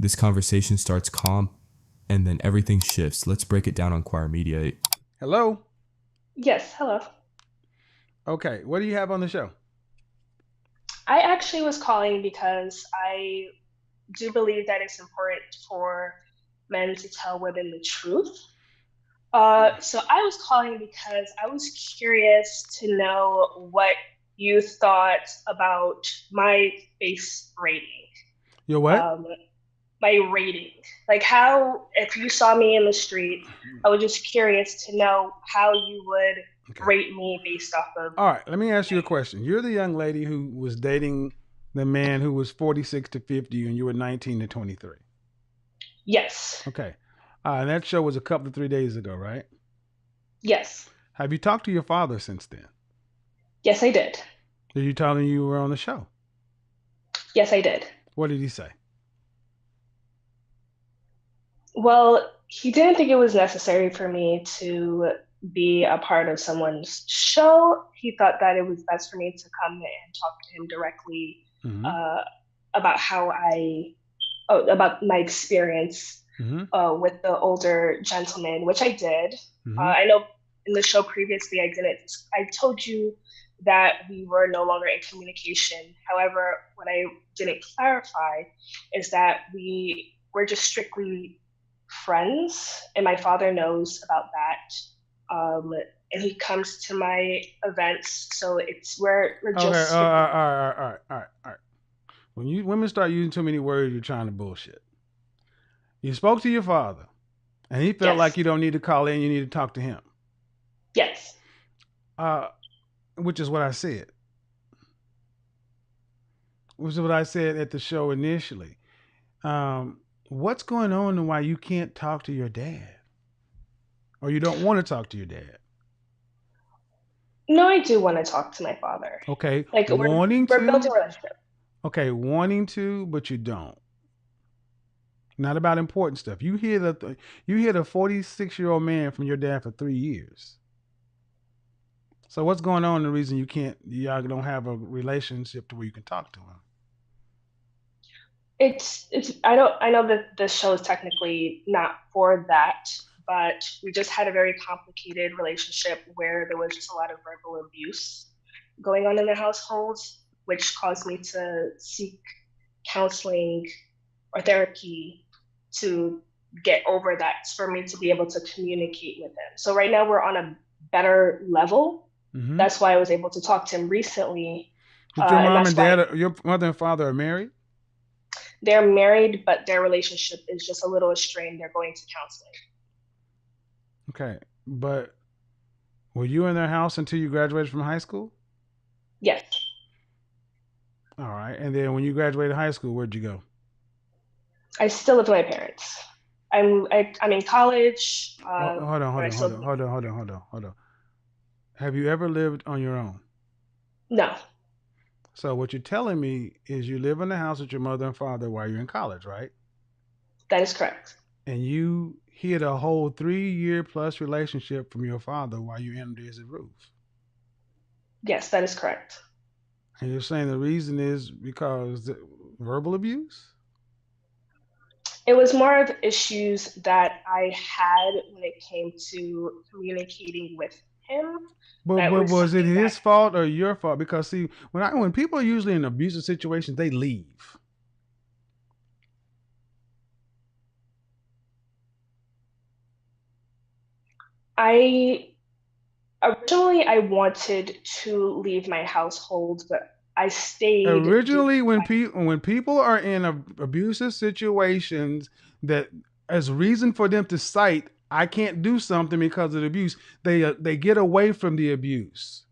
This conversation starts calm and then everything shifts. Let's break it down on Choir Media. Hello? Yes, hello. Okay, what do you have on the show? I actually was calling because I do believe that it's important for men to tell women the truth. So I was calling because I was curious to know what you thought about my face rating. Your what? My rating. Like how, if you saw me in the street, I was just curious to know how you would rate me based off of. All right, let me ask you a question. You're the young lady who was dating the man who was 46 to 50 and you were 19 to 23. Yes. Okay. And that show was a couple of 3 days ago, right? Yes. Have you talked to your father since then? Yes, I did. Did you tell him you were on the show? Yes, I did. What did he say? Well, he didn't think it was necessary for me to be a part of someone's show. He thought that it was best for me to come and talk to him directly about about my experience with the older gentleman, which I did. I know in the show previously I told you that we were no longer in communication. However, what I didn't clarify is that we were just strictly friends, and my father knows about that. And he comes to my events, so we're just. Okay, all right. When women start using too many words, you're trying to bullshit. You spoke to your father, and he felt like you don't need to call in, you need to talk to him. Yes. Which is what I said. Which is what I said at the show initially. What's going on and why you can't talk to your dad? Or you don't want to talk to your dad? No, I do want to talk to my father. Okay. Like wanting we're to. building a relationship. Okay, wanting to, but you don't. Not about important stuff. You hear the 46-year-old man from your dad for 3 years. So what's going on? The reason y'all don't have a relationship to where you can talk to him? I know that the show is technically not for that, but we just had a very complicated relationship where there was just a lot of verbal abuse going on in the household, which caused me to seek counseling or therapy to get over that, for me to be able to communicate with him. So right now we're on a better level. That's why I was able to talk to him recently. Did your mom and dad, your mother and father are married? They're married, but their relationship is just a little strained. They're going to counseling. Okay, but were you in their house until you graduated from high school? Yes. All right, and then when you graduated high school, where'd you go? I still live with my parents. I'm in college. Hold on. Have you ever lived on your own? No. So what you're telling me is you live in the house with your mother and father while you're in college, right? That is correct. And you hid a whole 3-year plus relationship from your father while you're under his roof. Yes, that is correct. And you're saying the reason is because verbal abuse? It was more of issues that I had when it came to communicating with him. But was it his fault or your fault? Because see, when people are usually in abusive situations, they leave. Originally I wanted to leave my household, but I stayed. Originally, when people are in abusive situations, that as reason for them to cite, I can't do something because of the abuse, they get away from the abuse.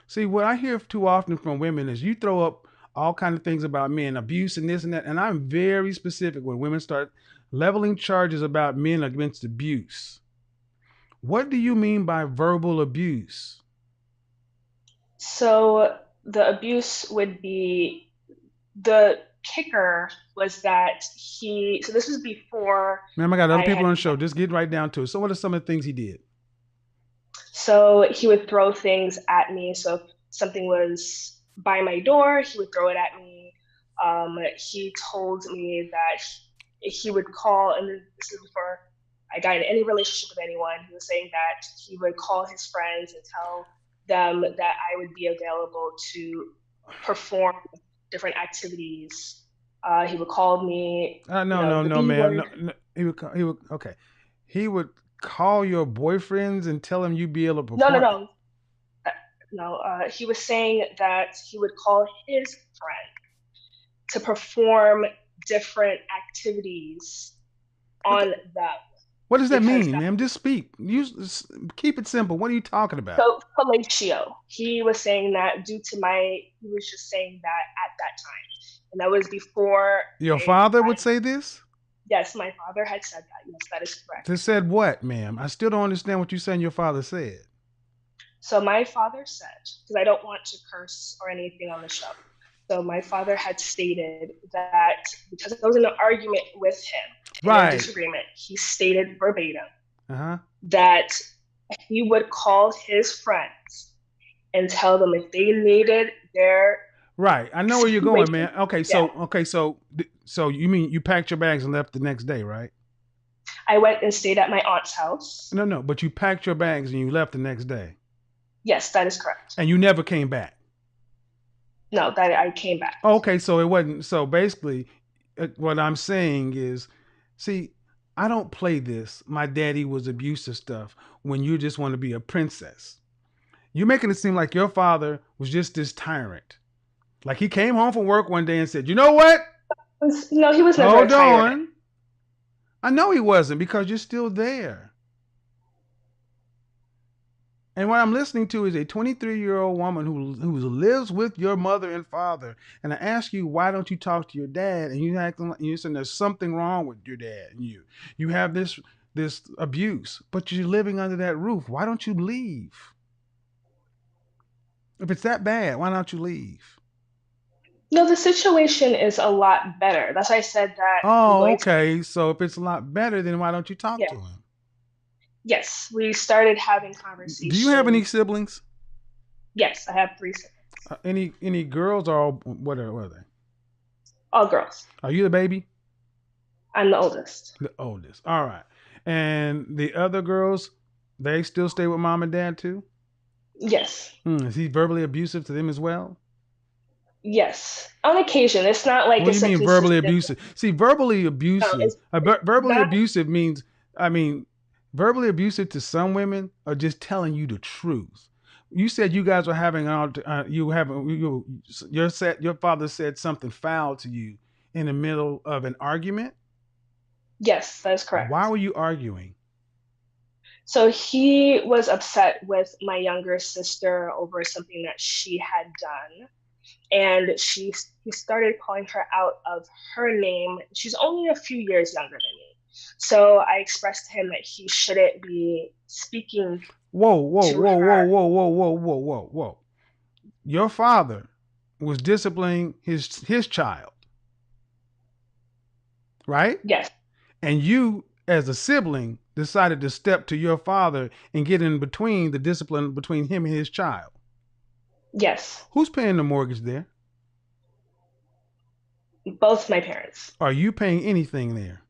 See, what I hear too often from women is you throw up all kinds of things about men, abuse and this and that, and I'm very specific when women start leveling charges about men against abuse. What do you mean by verbal abuse? So the abuse would be, the kicker was that so this was before. Ma'am, I got other people on the show. Just get right down to it. So what are some of the things he did? So he would throw things at me. So if something was by my door, he would throw it at me. He told me that he would call, and this is before I got in any relationship with anyone. He was saying that he would call his friends and tell them that I would be available to perform different activities. He would call me, No, the no, B ma'am. word. No, he would, okay. He would call your boyfriends and tell them you'd be able to No, no, perform. no, no. He was saying that he would call his friend to perform different activities What, on them what does that because mean, that ma'am? Just speak. Keep it simple. What are you talking about? so fellatio. He was saying that he was just saying that at that time, and that was before Your I. father would say this? Yes, my father had said that. Yes, that is They correct. said what, ma'am? I still don't understand what you're saying your father said. So my father said, because I don't want to curse or anything on the show. So my father had stated that because I was in an argument with him in a Right. disagreement, he stated verbatim Uh-huh. that he would call his friends and tell them if they needed their Right. I know where you're going, situation. man. Okay, Yeah, so you mean you packed your bags and left the next day, right? I went and stayed at my aunt's house. No, but you packed your bags and you left the next day. Yes, that is correct. And you never came back. No, that I came back. Okay, so it wasn't. So basically, what I'm saying is, see, I don't play this. My daddy was abusive stuff when you just want to be a princess. You're making it seem like your father was just this tyrant. Like he came home from work one day and said, "You know what? No, he was never a Hold tyrant. on." I know he wasn't because you're still there. And what I'm listening to is a 23-year-old woman who lives with your mother and father. And I ask you, why don't you talk to your dad? And you acting like you're saying there's something wrong with your dad and you. You have this abuse, but you're living under that roof. Why don't you leave? If it's that bad, why don't you leave? No, the situation is a lot better. That's why I said that I'm Oh, going to. okay. So if it's a lot better, then why don't you talk Yeah. to him? Yes, we started having Do you have any conversations. siblings? Yes, I have three siblings, Any girls or what are they? all girls. Are you the baby? I'm the oldest. The oldest. All right. And the other girls, they still stay with mom and dad too? Yes, Is he verbally abusive to them as well? yes. On occasion, it's not like What do you it's a mean verbally consistent. abusive? See, verbally No, abusive, it's verbally not. abusive means, I mean, verbally abusive to some women are just telling you the truth. You said you guys were having your father said something foul to you in the middle of an argument. Yes, that is Why correct. were you arguing? So he was upset with my younger sister over something that she had done, and he started calling her out of her name. She's only a few years younger than me. So I expressed to him that he shouldn't be speaking Whoa, whoa, to whoa, whoa, her. whoa, whoa, whoa, whoa, whoa, whoa. Your father was disciplining his child, right? Yes, And you, as a sibling, decided to step to your father and get in between the discipline between him and his child. yes, Who's paying the mortgage there? both my parents. Are you paying anything there?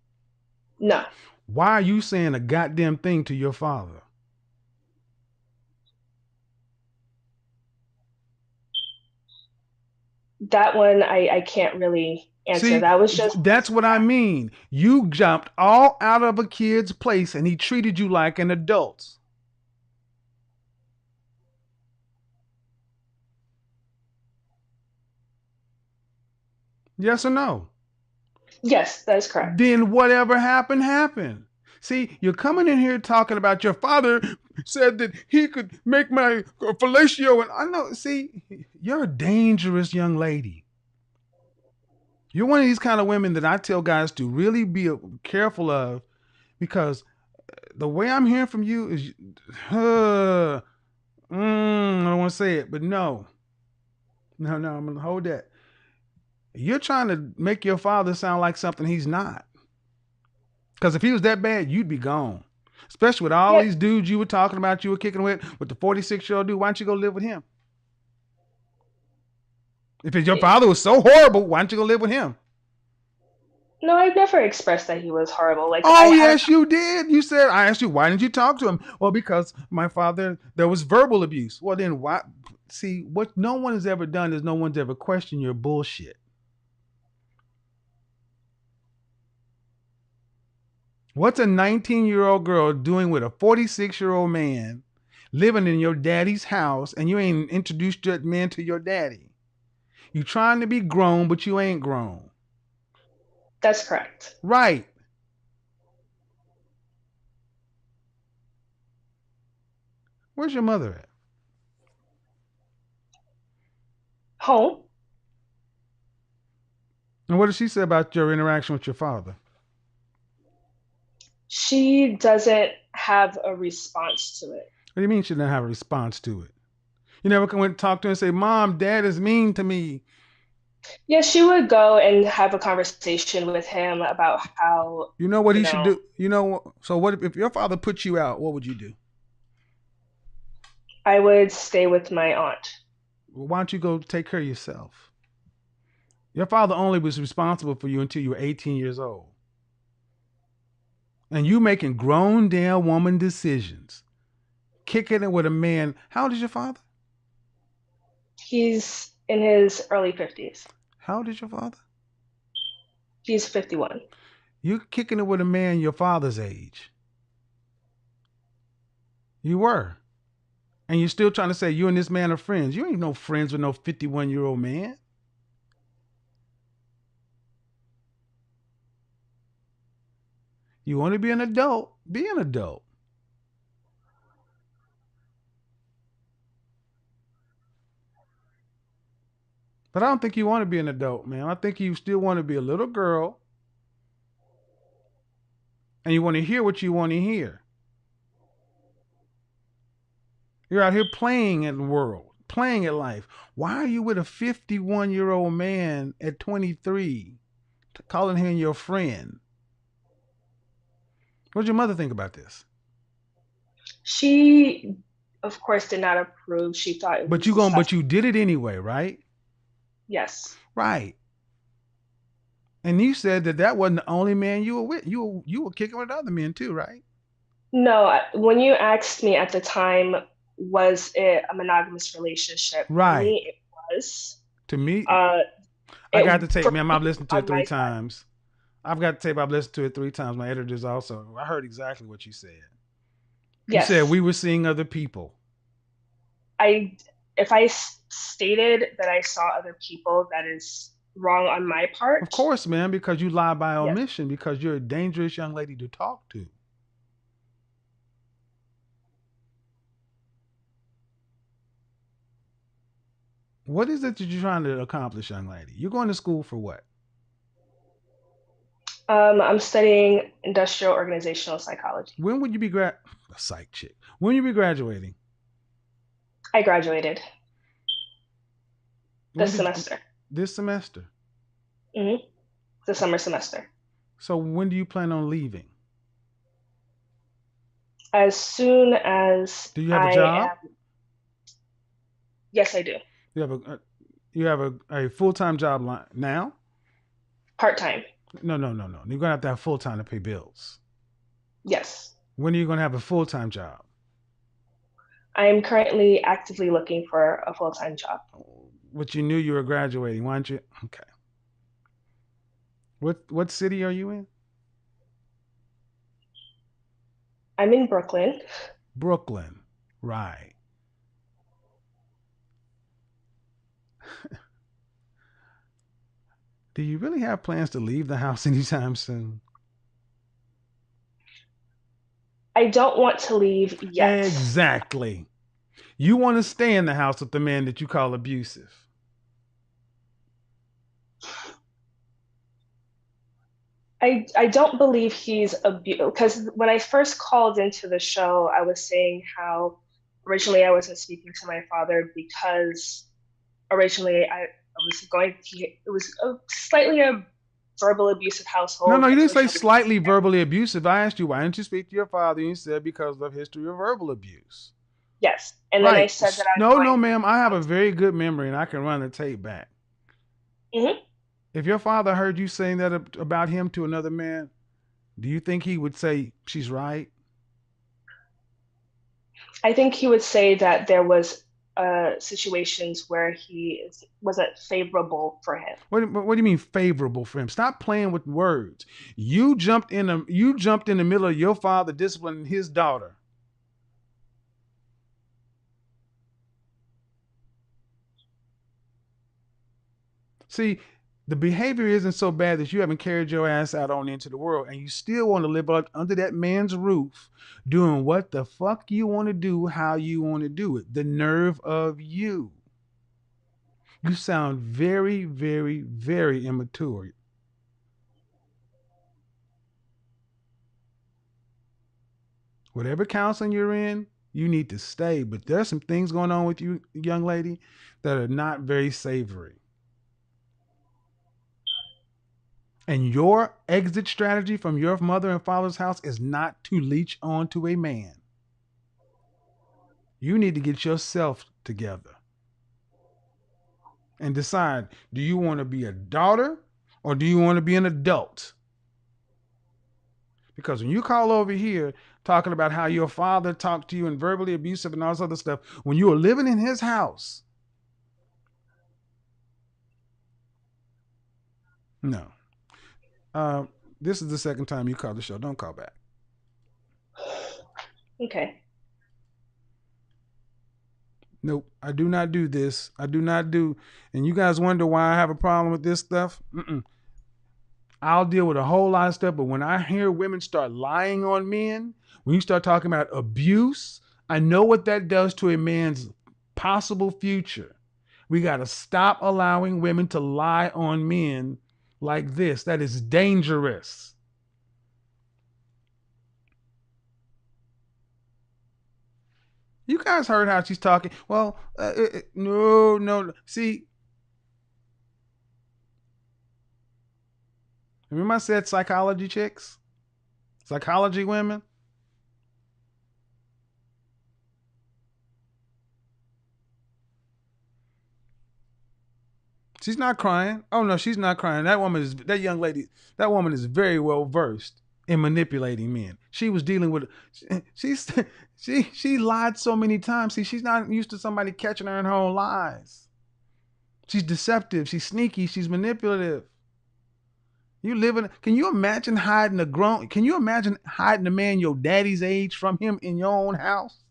No, Why are you saying a goddamn thing to your father? that one I can't really answer. See, That was just that's what I mean. You jumped all out of a kid's place and he treated you like an adult. Yes or no? yes, that is correct. Then whatever happened, happened. See, you're coming in here talking about your father said that he could make my fellatio. And I know, see, you're a dangerous young lady. You're one of these kind of women that I tell guys to really be careful of because the way I'm hearing from you is, I don't want to say it, but no, I'm going to hold that. You're trying to make your father sound like something he's not. Because if he was that bad, you'd be gone. Especially with all Yeah, these dudes you were talking about, you were kicking with the 46-year-old dude. Why don't you go live with him? If your father was so horrible, why don't you go live with him? No, I've never expressed that he was horrible. Like Oh, yes, you did. You said, I asked you, why didn't you talk to him? Well, because my father, there was verbal abuse. Well, then why? See, what no one has ever done is no one's ever questioned your bullshit. What's a 19-year-old girl doing with a 46-year-old man living in your daddy's house and you ain't introduced that man to your daddy? You trying to be grown, but you ain't grown. That's correct. Right. Where's your mother at? Home. And what did she say about your interaction with your father? She doesn't have a response to it. What do you mean she didn't have a response to it? You never went and talk to her and say, Mom, Dad is mean to me. Yeah, she would go and have a conversation with him about how. You know what he should do? You know, so what if your father put you out? What would you do? I would stay with my aunt. Well, why don't you go take care of yourself? Your father only was responsible for you until you were 18 years old. And you making grown damn woman decisions. Kicking it with a man. How old is your father? He's in his early 50s. How old is your father? He's 51. You're kicking it with a man your father's age. You were. And you're still trying to say you and this man are friends. You ain't no friends with no 51-year-old man. You want to be an adult? Be an adult. But I don't think you want to be an adult, man. I think you still want to be a little girl. And you want to hear what you want to hear. You're out here playing in the world, playing at life. Why are you with a 51-year-old man at 23, calling him your friend? What did your mother think about this? She, of course, did not approve. She thought it was But you did it anyway, right? Yes. Right. And you said that wasn't the only man you were with. You were kicking with other men too, right? No, when you asked me at the time, was it a monogamous relationship? Right. To me, it was. To me, I got the tape, man. I've listened to it 3 times. I've got the tape. I've listened to it 3 times. My editors also. I heard exactly what you said. Yes. You said we were seeing other people. If I stated that I saw other people, that is wrong on my part. Of course, man, because you lie by omission, because you're a dangerous young lady to talk to. What is it that you're trying to accomplish, young lady? You're going to school for what? I'm studying industrial organizational psychology. When would you be a psych chick? When will you be graduating? I graduated this semester. This semester? Mm-hmm. The summer semester. So when do you plan on leaving? As soon as. Do you have a job? Yes, I do. You have a full-time job now? Part-time. No. You're going to have full-time to pay bills. Yes. When are you going to have a full-time job? I am currently actively looking for a full-time job. But you knew you were graduating, why don't you? Okay. What city are you in? I'm in Brooklyn. Brooklyn, right. Do you really have plans to leave the house anytime soon? I don't want to leave yet. Exactly. You want to stay in the house with the man that you call abusive. I don't believe he's abusive, because when I first called into the show, I was saying how originally I wasn't speaking to my father because originally I was going to, it was slightly a verbal abusive household. No, you didn't say slightly verbally abusive. I asked you, why didn't you speak to your father? And you said because of history of verbal abuse. Yes. And then I said that No, ma'am. I have a very good memory and I can run the tape back. Hmm. If your father heard you saying that about him to another man, do you think he would say she's right? I think he would say that there was situations where wasn't favorable for him. What do you mean favorable for him? Stop playing with words. You jumped in the middle of your father disciplining his daughter. See, the behavior isn't so bad that you haven't carried your ass out on into the world and you still want to live up under that man's roof doing what the fuck you want to do, how you want to do it. The nerve of you. You sound very, very, very immature. Whatever counseling you're in, you need to stay. But there's some things going on with you, young lady, that are not very savory. And your exit strategy from your mother and father's house is not to leech onto a man. You need to get yourself together and decide, do you want to be a daughter or do you want to be an adult? Because when you call over here talking about how your father talked to you and verbally abusive and all this other stuff, when you were living in his house, no. This is the second time you called the show. Don't call back. Okay. Nope, I do not do this. I do not do. And you guys wonder why I have a problem with this stuff? I'll deal with a whole lot of stuff, but when I hear women start lying on men, when you start talking about abuse, I know what that does to a man's possible future. We got to stop allowing women to lie on men like this. That is dangerous. You guys heard how she's talking. Well, no. See, remember I said psychology chicks? Psychology women? She's not crying. Oh no, she's not crying. That young lady, that woman is very well versed in manipulating men. She was dealing with she lied so many times. See, she's not used to somebody catching her in her own lies. She's deceptive, she's sneaky, she's manipulative. Can you imagine hiding a man your daddy's age from him in your own house?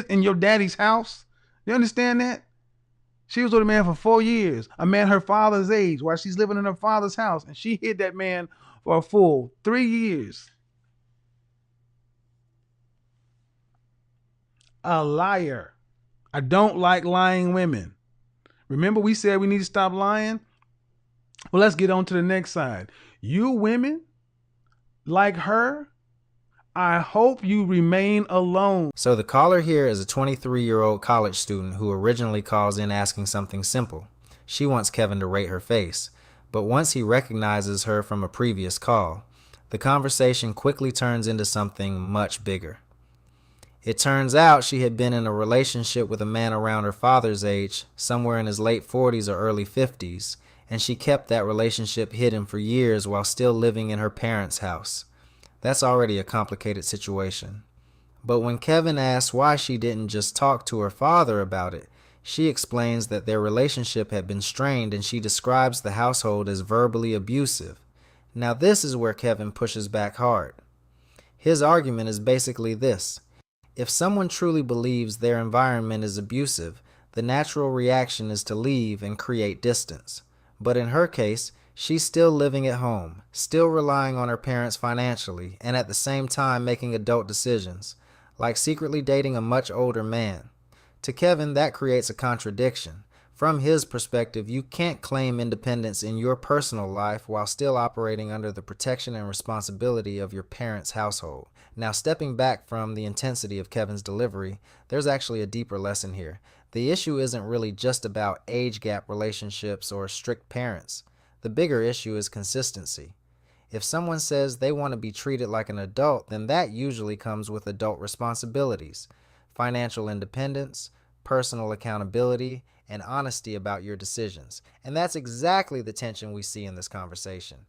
In your daddy's house? You understand that? She was with a man for 4 years, a man her father's age, while she's living in her father's house, and she hid that man for a full 3 years. A liar. I don't like lying women. Remember we said we need to stop lying? Well, let's get on to the next side. You women like her, I hope you remain alone. So the caller here is a 23-year-old college student who originally calls in asking something simple. She wants Kevin to rate her face, but once he recognizes her from a previous call, the conversation quickly turns into something much bigger. It turns out she had been in a relationship with a man around her father's age, somewhere in his late 40s or early 50s, and she kept that relationship hidden for years while still living in her parents' house. That's already a complicated situation. But when Kevin asks why she didn't just talk to her father about it, she explains that their relationship had been strained and she describes the household as verbally abusive. Now this is where Kevin pushes back hard. His argument is basically this. If someone truly believes their environment is abusive, the natural reaction is to leave and create distance. But in her case, she's still living at home, still relying on her parents financially, and at the same time making adult decisions, like secretly dating a much older man. To Kevin, that creates a contradiction. From his perspective, you can't claim independence in your personal life while still operating under the protection and responsibility of your parents' household. Now, stepping back from the intensity of Kevin's delivery, there's actually a deeper lesson here. The issue isn't really just about age gap relationships or strict parents. The bigger issue is consistency. If someone says they want to be treated like an adult, then that usually comes with adult responsibilities, financial independence, personal accountability, and honesty about your decisions. And that's exactly the tension we see in this conversation.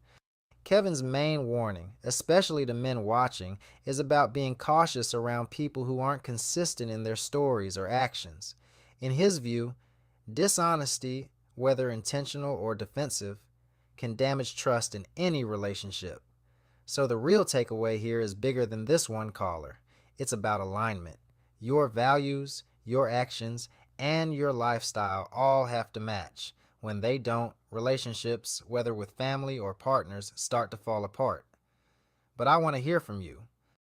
Kevin's main warning, especially to men watching, is about being cautious around people who aren't consistent in their stories or actions. In his view, dishonesty, whether intentional or defensive, can damage trust in any relationship. So the real takeaway here is bigger than this one caller. It's about alignment. Your values, your actions, and your lifestyle all have to match. When they don't, relationships, whether with family or partners, start to fall apart. But I want to hear from you.